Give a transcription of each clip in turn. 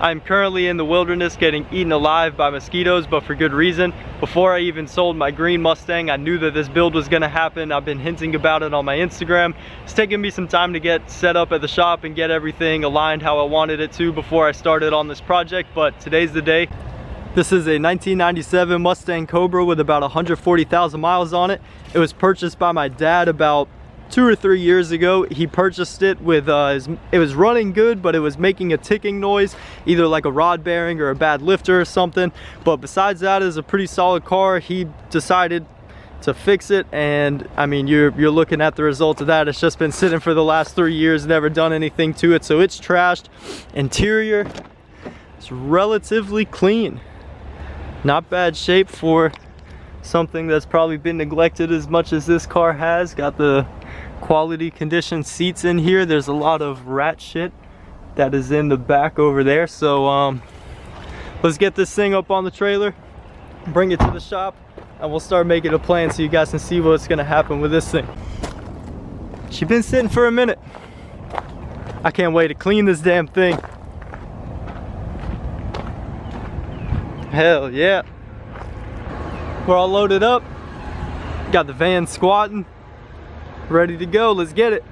I'm currently in the wilderness getting eaten alive by mosquitoes, but for good reason. Before I even sold my green Mustang, I knew that this build was gonna happen. I've been hinting about it on my Instagram. It's taken me some time to get set up at the shop and get everything aligned how I wanted it to before I started on this project, but today's the day. This is a 1997 Mustang Cobra with about 140,000 miles on it. It was purchased by my dad about 2 or 3 years ago. He purchased it with, it was running good, but it was making a ticking noise, either like a rod bearing or a bad lifter or something. But besides that, it's a pretty solid car. He decided to fix it, and I mean, you're looking at the result of that. It's just been sitting for the last 3 years, never done anything to it, so it's trashed. Interior, it's relatively clean. Not bad shape for something that's probably been neglected as much as this car has. Got the quality condition seats in here. There's a lot of rat shit that is in the back over there. So let's get this thing up on the trailer, bring it to the shop, and we'll start making a plan so you guys can see what's gonna happen with this thing. She's been sitting for a minute. I can't wait to clean this damn thing. Hell yeah. We're all loaded up. Got the van squatting. Ready to go. Let's get it.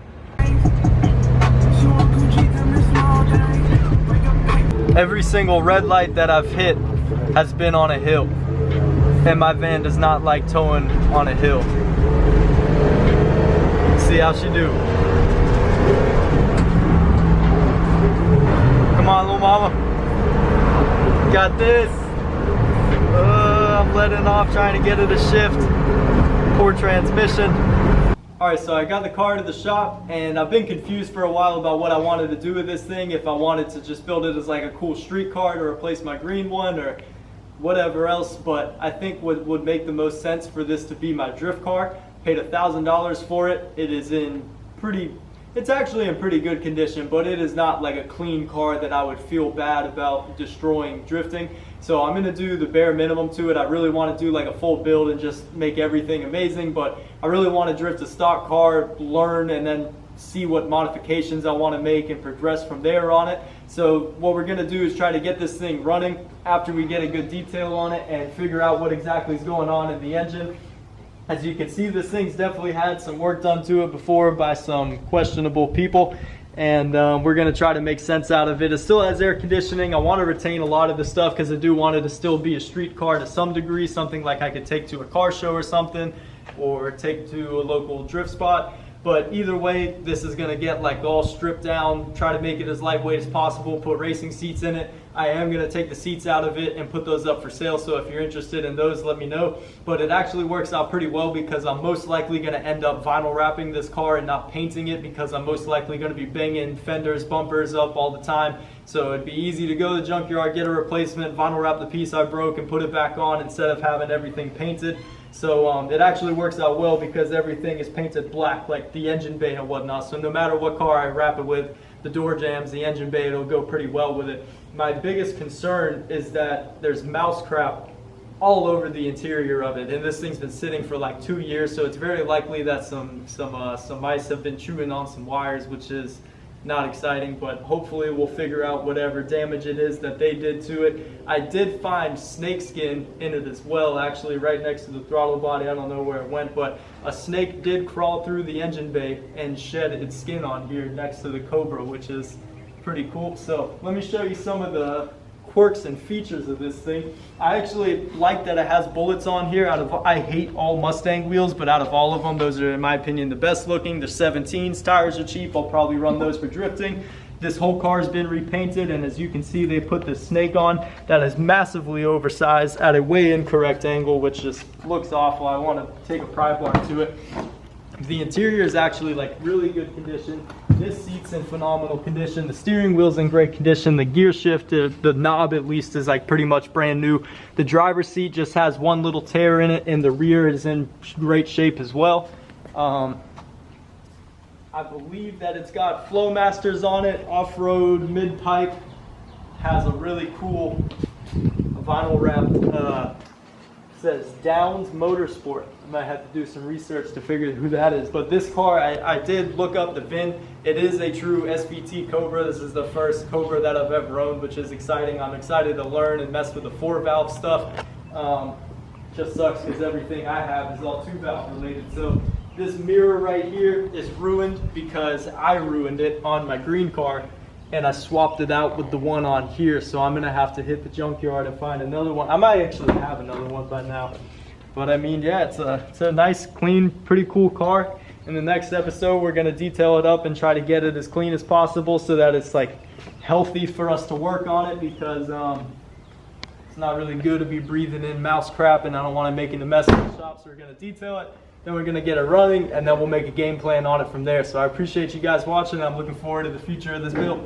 Every single red light that I've hit has been on a hill. And my van does not like towing on a hill. See how she do. Come on, little mama. Got this. I'm letting off, trying to get it to shift. Poor transmission. Alright, so I got the car to the shop, and I've been confused for a while about what I wanted to do with this thing. If I wanted to just build it as like a cool street car to replace my green one or whatever else, but I think what would make the most sense for this to be my drift car. Paid $1,000 for it. It is it's actually in pretty good condition, but it is not like a clean car that I would feel bad about destroying drifting. So I'm gonna do the bare minimum to it. I really want to do like a full build and just make everything amazing, but I really want to drift a stock car, learn, and then see what modifications I want to make and progress from there on it. So what we're gonna do is try to get this thing running after we get a good detail on it and figure out what exactly is going on in the engine. As you can see, this thing's definitely had some work done to it before by some questionable people, and we're gonna try to make sense out of it. It still has air conditioning. I want to retain a lot of the stuff because I do want it to still be a street car to some degree, something like I could take to a car show or something, or take to a local drift spot. But either way, this is gonna get like all stripped down, try to make it as lightweight as possible, put racing seats in it. I am gonna take the seats out of it and put those up for sale, so if you're interested in those, let me know. But it actually works out pretty well because I'm most likely gonna end up vinyl wrapping this car and not painting it, because I'm most likely gonna be banging fenders, bumpers up all the time. So it'd be easy to go to the junkyard, get a replacement, vinyl wrap the piece I broke and put it back on instead of having everything painted. So it actually works out well because everything is painted black, like the engine bay and whatnot. So no matter what car I wrap it with, the door jambs, the engine bay, it'll go pretty well with it. My biggest concern is that there's mouse crap all over the interior of it, and this thing's been sitting for like 2 years, so it's very likely that some mice have been chewing on some wires, which is not exciting, but hopefully we'll figure out whatever damage it is that they did to it. I did find snake skin in it as well, actually right next to the throttle body. I don't know where it went, but a snake did crawl through the engine bay and shed its skin on here next to the Cobra, which is pretty cool. So let me show you some of the quirks and features of this thing. I actually like that it has bullets on here. I hate all Mustang wheels, but out of all of them, those are in my opinion the best looking. They're 17s, tires are cheap. I'll probably run those for drifting. This whole car has been repainted, and as you can see, they put this snake on that is massively oversized at a way incorrect angle, which just looks awful. I want to take a pry bar to it. The interior is actually like really good condition. This seat's in phenomenal condition. The steering wheel's in great condition. The gear shift, the knob at least, is like pretty much brand new. The driver's seat just has one little tear in it, and the rear is in great shape as well. I believe that it's got Flowmasters on it, off-road, mid-pipe. Has a really cool vinyl wrapped says Downs Motorsport. I might have to do some research to figure who that is. But this car, I did look up the VIN. It is a true SVT Cobra. This is the first Cobra that I've ever owned, which is exciting. I'm excited to learn and mess with the 4-valve stuff. Just sucks because everything I have is all 2-valve related. So this mirror right here is ruined because I ruined it on my green car, and I swapped it out with the one on here. So I'm gonna have to hit the junkyard and find another one. I might actually have another one by now. But I mean, yeah, it's a nice, clean, pretty cool car. In the next episode, we're gonna detail it up and try to get it as clean as possible so that it's like healthy for us to work on it, because it's not really good to be breathing in mouse crap, and I don't want to make a mess in the shop. So we're gonna detail it, then we're gonna get it running, and then we'll make a game plan on it from there. So I appreciate you guys watching. I'm looking forward to the future of this build.